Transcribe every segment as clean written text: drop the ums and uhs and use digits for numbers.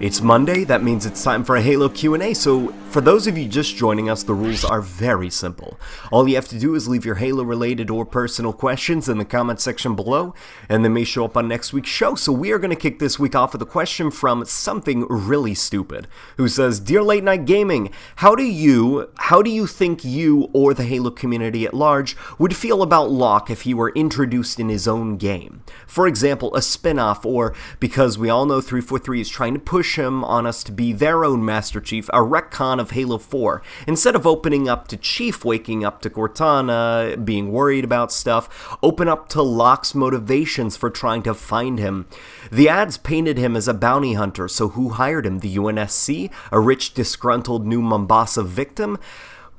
It's Monday, that means it's time for a Halo Q&A, so for those of you just joining us, the rules are very simple. All you have to do is leave your Halo-related or personal questions in the comment section below, and they may show up on next week's show. So we are going to kick this week off with a question from Something Really Stupid, who says, Dear Late Night Gaming, how do you think you or the Halo community at large would feel about Locke if he were introduced in his own game? For example, a spin-off, or because we all know 343 is trying to push him on us to be their own Master Chief, a retcon of Halo 4. Instead of opening up to Chief waking up to Cortana, being worried about stuff, open up to Locke's motivations for trying to find him. The ads painted him as a bounty hunter, so who hired him? The UNSC? A rich, disgruntled new Mombasa victim?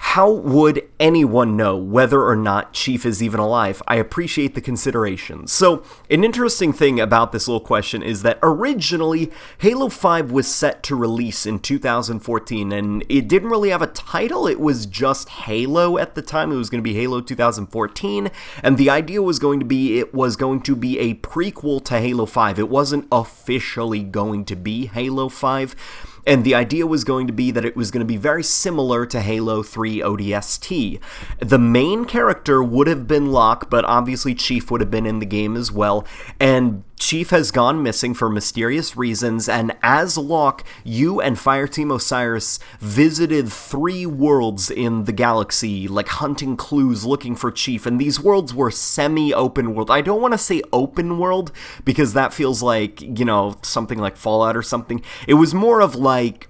How would anyone know whether or not Chief is even alive? I appreciate the consideration. So, an interesting thing about this little question is that originally, Halo 5 was set to release in 2014, and it didn't really have a title. It was just Halo at the time. It was going to be Halo 2014, and the idea was going to be it was going to be a prequel to Halo 5. It wasn't officially going to be Halo 5. And the idea was going to be that it was going to be very similar to Halo 3 ODST. The main character would have been Locke, but obviously Chief would have been in the game as well. And Chief has gone missing for mysterious reasons, and as Locke, you and Fireteam Osiris visited 3 worlds in the galaxy, like hunting clues, looking for Chief, and these worlds were semi-open world. I don't want to say open world, because that feels like, you know, something like Fallout or something. It was more of like,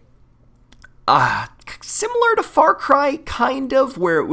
similar to Far Cry, kind of, where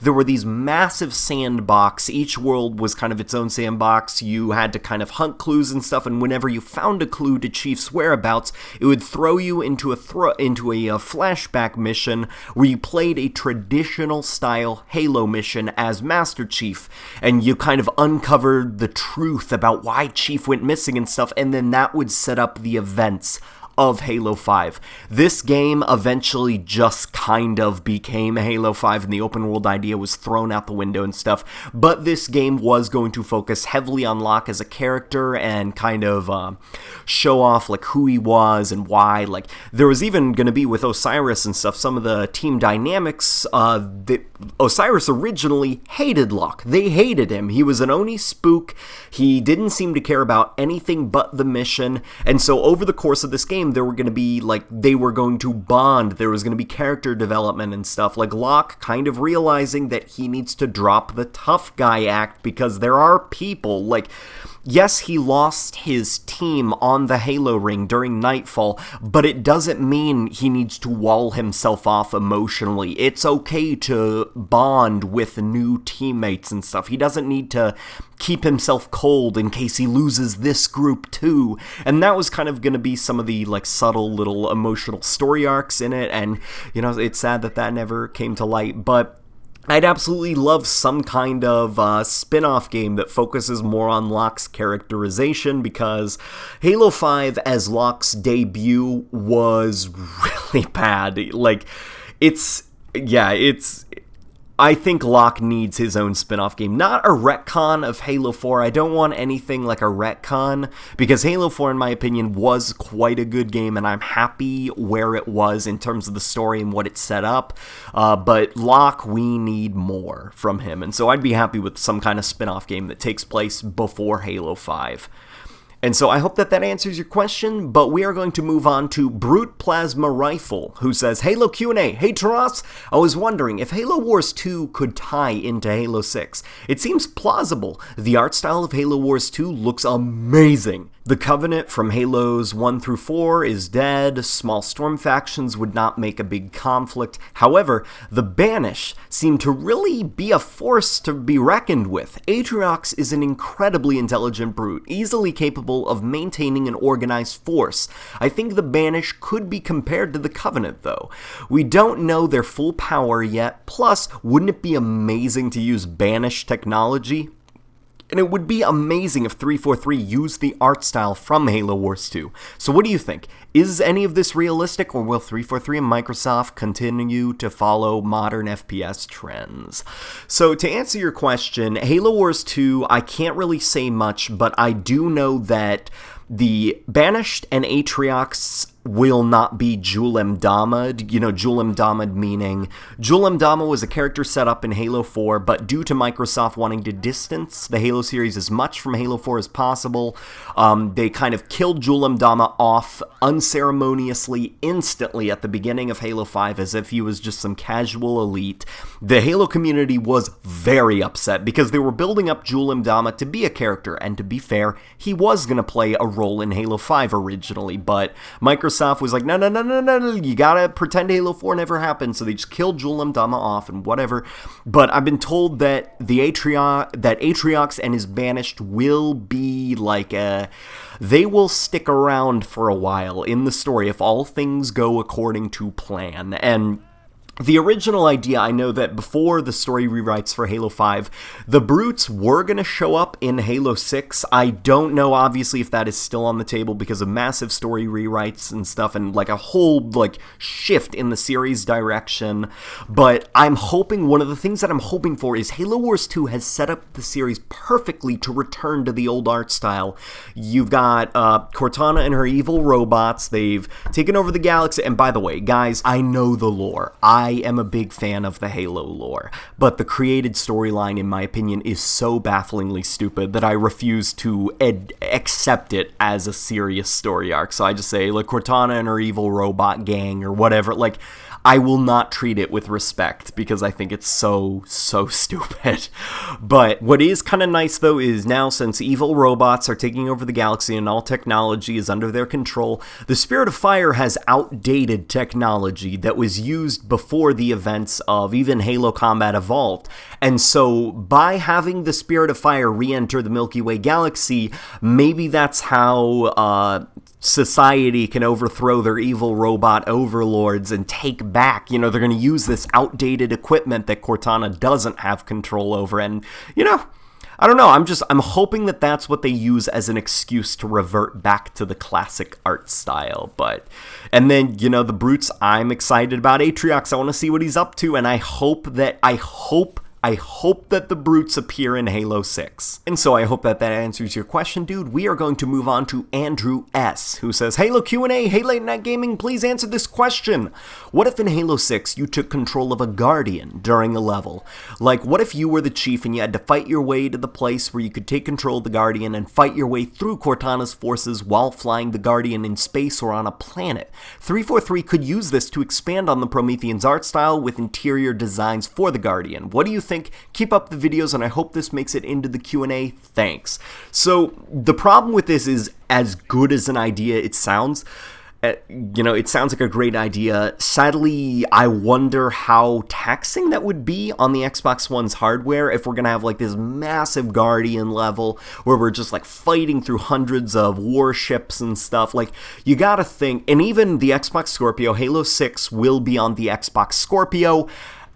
there were these massive sandbox. Each world was kind of its own sandbox. You had to kind of hunt clues and stuff, and whenever you found a clue to Chief's whereabouts, it would throw you into a flashback mission where you played a traditional style Halo mission as Master Chief, and you kind of uncovered the truth about why Chief went missing and stuff, and then that would set up the events of Halo 5. This game eventually just kind of became Halo 5, and the open world idea was thrown out the window and stuff, but this game was going to focus heavily on Locke as a character and kind of show off like who he was and why. Like, there was even going to be, with Osiris and stuff, some of the team dynamics. Osiris originally hated Locke. They hated him. He was an Oni spook. He didn't seem to care about anything but the mission, and so over the course of this game, there were going to be, like, they were going to bond, there was going to be character development and stuff, like Locke kind of realizing that he needs to drop the tough guy act because there are people, like, yes, he lost his team on the Halo ring during Nightfall, but it doesn't mean he needs to wall himself off emotionally. It's okay to bond with new teammates and stuff. He doesn't need to keep himself cold in case he loses this group too. And that was kind of going to be some of the, like, subtle little emotional story arcs in it, and, you know, it's sad that that never came to light, but I'd absolutely love some kind of spin-off game that focuses more on Locke's characterization, because Halo 5 as Locke's debut was really bad. Like, I think Locke needs his own spin-off game. Not a retcon of Halo 4. I don't want anything like a retcon, because Halo 4, in my opinion, was quite a good game, and I'm happy where it was in terms of the story and what it set up. But Locke, we need more from him, and so I'd be happy with some kind of spin-off game that takes place before Halo 5. And so I hope that answers your question, but we are going to move on to Brute Plasma Rifle, who says, Halo Q&A, hey Taras, I was wondering if Halo Wars 2 could tie into Halo 6. It seems plausible. The art style of Halo Wars 2 looks amazing. The Covenant from Halos 1 through 4 is dead, small storm factions would not make a big conflict. However, the Banish seem to really be a force to be reckoned with. Atriox is an incredibly intelligent brute, easily capable of maintaining an organized force. I think the Banish could be compared to the Covenant, though. We don't know their full power yet, plus, wouldn't it be amazing to use Banish technology? And it would be amazing if 343 used the art style from Halo Wars 2. So what do you think? Is any of this realistic, or will 343 and Microsoft continue to follow modern FPS trends? So to answer your question, Halo Wars 2, I can't really say much, but I do know that the Banished and Atriox will not be Julem Damad. You know, Julem Damad meaning Julem Damad was a character set up in Halo 4, but due to Microsoft wanting to distance the Halo series as much from Halo 4 as possible, they kind of killed Julem Damad off unceremoniously, instantly at the beginning of Halo 5, as if he was just some casual elite. The Halo community was very upset because they were building up Julem Damad to be a character, and to be fair, he was going to play a role in Halo 5 originally, but Microsoft was like, no, you gotta pretend Halo 4 never happened, so they just killed Julem Damad off and whatever. But I've been told that Atriox and his Banished will be like they will stick around for a while in the story if all things go according to plan. And the original idea, I know that before the story rewrites for Halo 5, the Brutes were going to show up in Halo 6. I don't know, obviously, if that is still on the table because of massive story rewrites and stuff and, like, a whole, like, shift in the series direction. But I'm hoping, one of the things that I'm hoping for is Halo Wars 2 has set up the series perfectly to return to the old art style. You've got Cortana and her evil robots. They've taken over the galaxy. And by the way, guys, I know the lore. I am a big fan of the Halo lore, but the created storyline, in my opinion, is so bafflingly stupid that I refuse to accept it as a serious story arc. So I just say, like, Cortana and her evil robot gang or whatever, like, I will not treat it with respect because I think it's so stupid. But what is kind of nice, though, is now since evil robots are taking over the galaxy and all technology is under their control, the Spirit of Fire has outdated technology that was used before the events of even Halo Combat Evolved. And so by having the Spirit of Fire re-enter the Milky Way galaxy, maybe that's how society can overthrow their evil robot overlords and take back, you know, they're going to use this outdated equipment that Cortana doesn't have control over. And, you know, I don't know, I'm hoping that that's what they use as an excuse to revert back to the classic art style. But, and then, you know, the Brutes, I'm excited about Atriox. I want to see what he's up to, and I hope that the Brutes appear in Halo 6. And so I hope that answers your question, dude. We are going to move on to Andrew S., who says, Halo Q&A, hey Late Night Gaming, please answer this question. What if in Halo 6 you took control of a Guardian during a level? Like, what if you were the chief and you had to fight your way to the place where you could take control of the Guardian and fight your way through Cortana's forces while flying the Guardian in space or on a planet? 343 could use this to expand on the Promethean's art style with interior designs for the Guardian. What do you think? Keep up the videos, and I hope this makes it into the Q&A. Thanks. So the problem with this is, as good as an idea it sounds, you know, it sounds like a great idea. Sadly, I wonder how taxing that would be on the Xbox One's hardware if we're going to have like this massive Guardian level where we're just like fighting through hundreds of warships and stuff. Like, you gotta think, and even the Xbox Scorpio, Halo 6 will be on the Xbox Scorpio.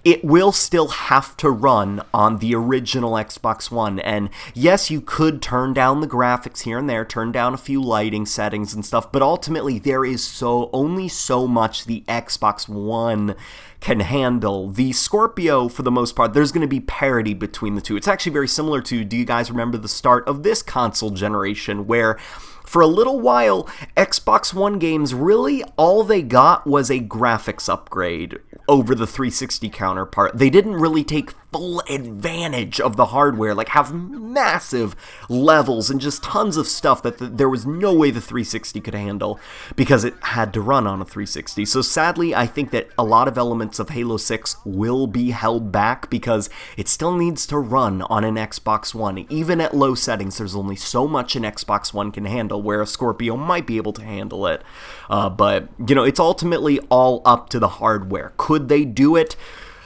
It will still have to run on the original Xbox One, and yes, you could turn down the graphics here and there, turn down a few lighting settings and stuff, but ultimately there is only so much the Xbox One can handle. The Scorpio, for the most part, there's going to be parity between the two. It's actually very similar to, do you guys remember the start of this console generation, where for a little while, Xbox One games, really all they got was a graphics upgrade over the 360 counterpart. They didn't really take full advantage of the hardware, like have massive levels and just tons of stuff that there was no way the 360 could handle because it had to run on a 360. So sadly, I think that a lot of elements of Halo 6 will be held back because it still needs to run on an Xbox One. Even at low settings, there's only so much an Xbox One can handle, where a Scorpio might be able to handle it. But, you know, it's ultimately all up to the hardware. Could they do it?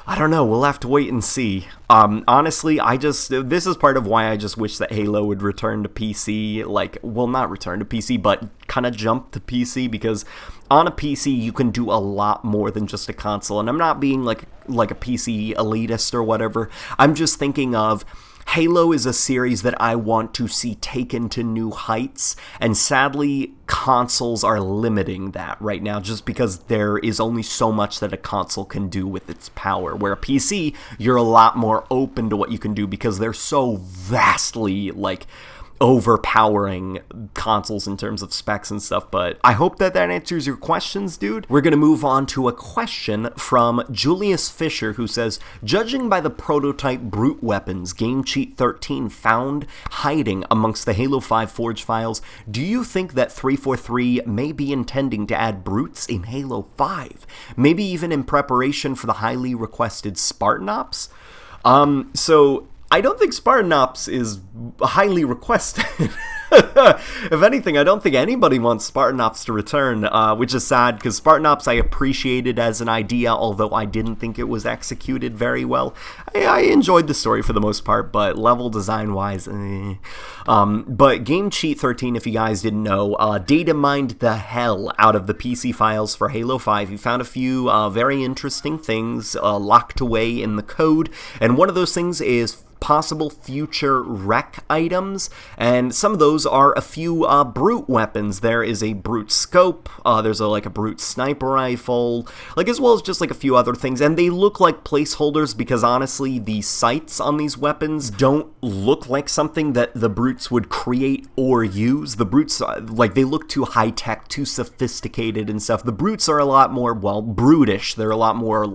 I don't know, we'll have to wait and see. Honestly, this is part of why I just wish that Halo would return to PC, like, well, not return to PC, but kind of jump to PC, because on a PC, you can do a lot more than just a console, and I'm not being like a PC elitist or whatever. I'm just thinking of, Halo is a series that I want to see taken to new heights, and sadly, consoles are limiting that right now just because there is only so much that a console can do with its power, where a PC, you're a lot more open to what you can do because they're so vastly, like, overpowering consoles in terms of specs and stuff, but I hope that answers your questions, dude. We're gonna move on to a question from Julius Fisher, who says, judging by the prototype brute weapons Game Cheat 13 found hiding amongst the Halo 5 Forge files, do you think that 343 may be intending to add brutes in Halo 5? Maybe even in preparation for the highly requested Spartan Ops? So I don't think Spartan Ops is highly requested. If anything, I don't think anybody wants Spartan Ops to return, which is sad, because Spartan Ops I appreciated as an idea, although I didn't think it was executed very well. I enjoyed the story for the most part, but level design-wise, but Game Cheat 13, if you guys didn't know, data mined the hell out of the PC files for Halo 5. He found a few very interesting things locked away in the code, and one of those things is possible future rec items, and some of those are a few brute weapons. There is a brute scope, there's like a brute sniper rifle, as well as just a few other things, and they look like placeholders because honestly the sights on these weapons don't look like something that the brutes would create or use. The brutes, they look too high-tech, too sophisticated and stuff. The brutes are a lot more, brutish. They're a lot more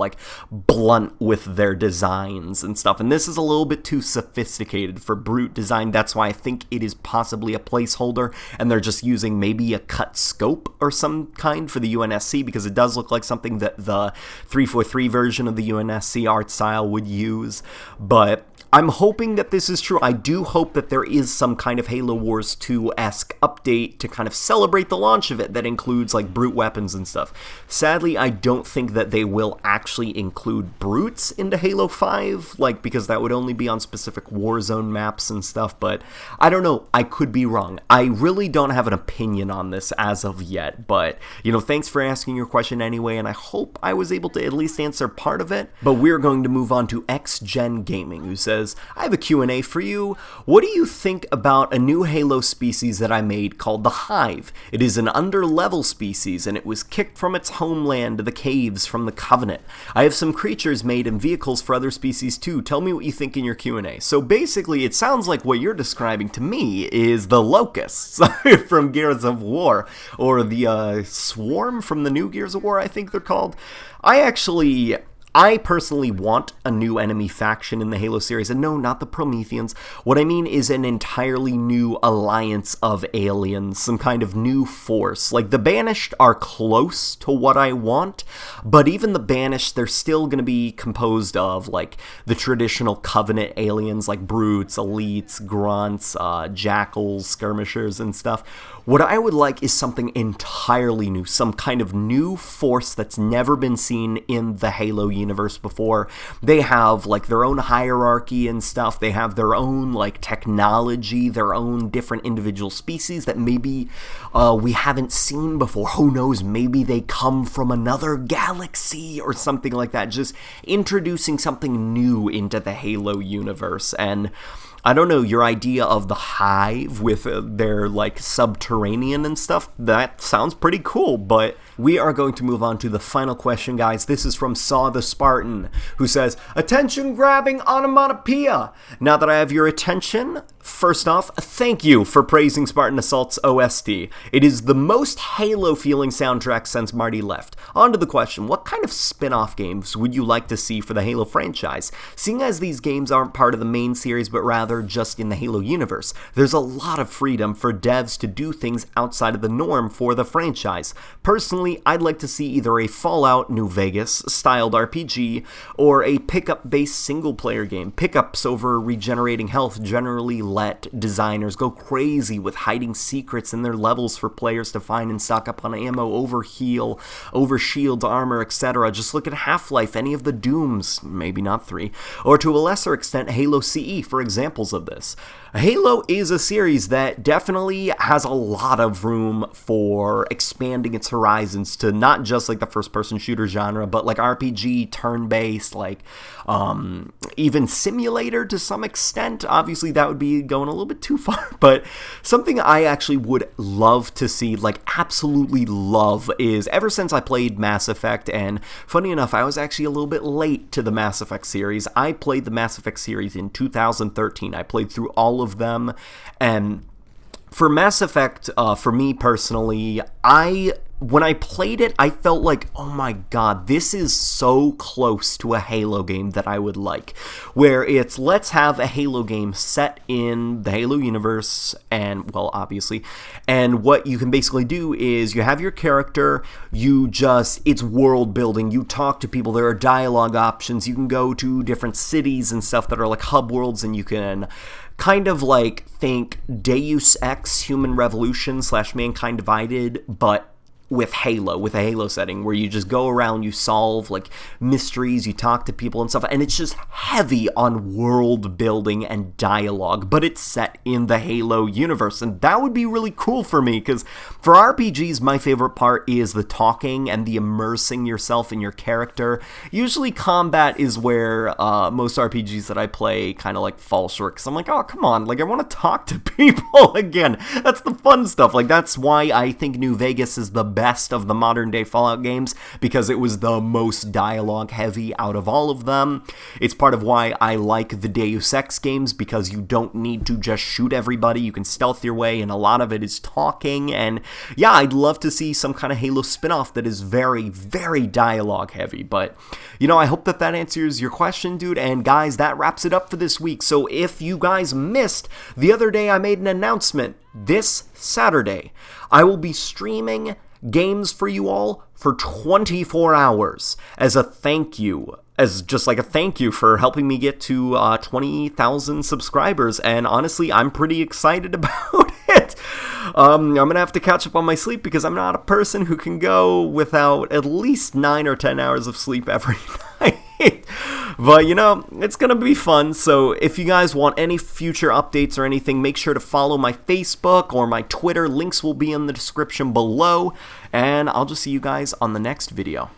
blunt with their designs and stuff, and this is a little bit too sophisticated for brute design. That's why I think it is possibly a placeholder, and they're just using maybe a cut scope or some kind for the UNSC, because it does look like something that the 343 version of the UNSC art style would use. But I'm hoping that this is true. I do hope that there is some kind of Halo Wars 2-esque update to kind of celebrate the launch of it that includes brute weapons and stuff. Sadly, I don't think that they will actually include brutes into Halo 5, because that would only be on specific Warzone maps and stuff, but I don't know. I could be wrong. I really don't have an opinion on this as of yet, but, thanks for asking your question anyway, and I hope I was able to at least answer part of it. But we're going to move on to X-Gen Gaming, who says, I have a Q&A for you. What do you think about a new Halo species that I made called the Hive? It is an under-level species, and it was kicked from its homeland to the caves from the Covenant. I have some creatures made and vehicles for other species too. Tell me what you think in your Q&A. So basically, it sounds like what you're describing to me is the Locusts from Gears of War, or the Swarm from the new Gears of War, I think they're called. I personally want a new enemy faction in the Halo series, and no, not the Prometheans. What I mean is an entirely new alliance of aliens, some kind of new force. The Banished are close to what I want, but even the Banished, they're still going to be composed of, the traditional Covenant aliens, Brutes, Elites, Grunts, Jackals, Skirmishers, and stuff. What I would like is something entirely new, some kind of new force that's never been seen in the Halo universe before. They have their own hierarchy and stuff. They have their own technology, their own different individual species that maybe we haven't seen before. Who knows, maybe they come from another galaxy or something like that. Just introducing something new into the Halo universe. And I don't know, your idea of the Hive with their subterranean and stuff, that sounds pretty cool, but we are going to move on to the final question, guys. This is from Saw the Spartan, who says, attention-grabbing onomatopoeia. Now that I have your attention, first off, thank you for praising Spartan Assault's OST. It is the most Halo-feeling soundtrack since Marty left. On to the question, what kind of spin-off games would you like to see for the Halo franchise? Seeing as these games aren't part of the main series, but rather just in the Halo universe, there's a lot of freedom for devs to do things outside of the norm for the franchise. Personally, I'd like to see either a Fallout New Vegas styled RPG or a pickup-based single-player game. Pickups over regenerating health generally let designers go crazy with hiding secrets in their levels for players to find and stock up on ammo, over heal, over shield, armor, etc. Just look at Half-Life, any of the Dooms, maybe not 3, or to a lesser extent Halo CE for examples of this. Halo is a series that definitely has a lot of room for expanding its horizons to not just the first-person shooter genre, but RPG, turn-based, even simulator to some extent. Obviously, that would be going a little bit too far, but something I actually would love to see, absolutely love, is ever since I played Mass Effect, and funny enough, I was actually a little bit late to the Mass Effect series. I played the Mass Effect series in 2013. I played through all of them, and For Mass Effect, for me personally, when I played it, I felt like, oh my god, this is so close to a Halo game that I would like. Where it's, let's have a Halo game set in the Halo universe, and, well, obviously, and what you can basically do is you have your character, it's world building, you talk to people, there are dialogue options, you can go to different cities and stuff that are like hub worlds, and you can kind of like think Deus Ex Human Revolution / Mankind Divided, but with a Halo setting, where you just go around, you solve like mysteries, you talk to people and stuff, and it's just heavy on world building and dialogue, but it's set in the Halo universe, and that would be really cool for me, because for RPGs, my favorite part is the talking and the immersing yourself in your character. Usually combat is where most RPGs that I play kind of like fall short, because I'm like, oh, come on, like I want to talk to people again. That's the fun stuff. Like, that's why I think New Vegas is the best of the modern day Fallout games, because it was the most dialogue heavy out of all of them. It's part of why I like the Deus Ex games, because you don't need to just shoot everybody, you can stealth your way, and a lot of it is talking. And yeah, I'd love to see some kind of Halo spin-off that is very, very dialogue heavy. But you know, I hope that answers your question, dude. And guys, that wraps it up for this week. So if you guys missed, the other day I made an announcement. This Saturday I will be streaming games for you all for 24 hours as a thank you, as just like a thank you for helping me get to 20,000 subscribers, and honestly, I'm pretty excited about it. I'm gonna have to catch up on my sleep, because I'm not a person who can go without at least 9 or 10 hours of sleep every night. But, you know, it's going to be fun, so if you guys want any future updates or anything, make sure to follow my Facebook or my Twitter. Links will be in the description below, and I'll just see you guys on the next video.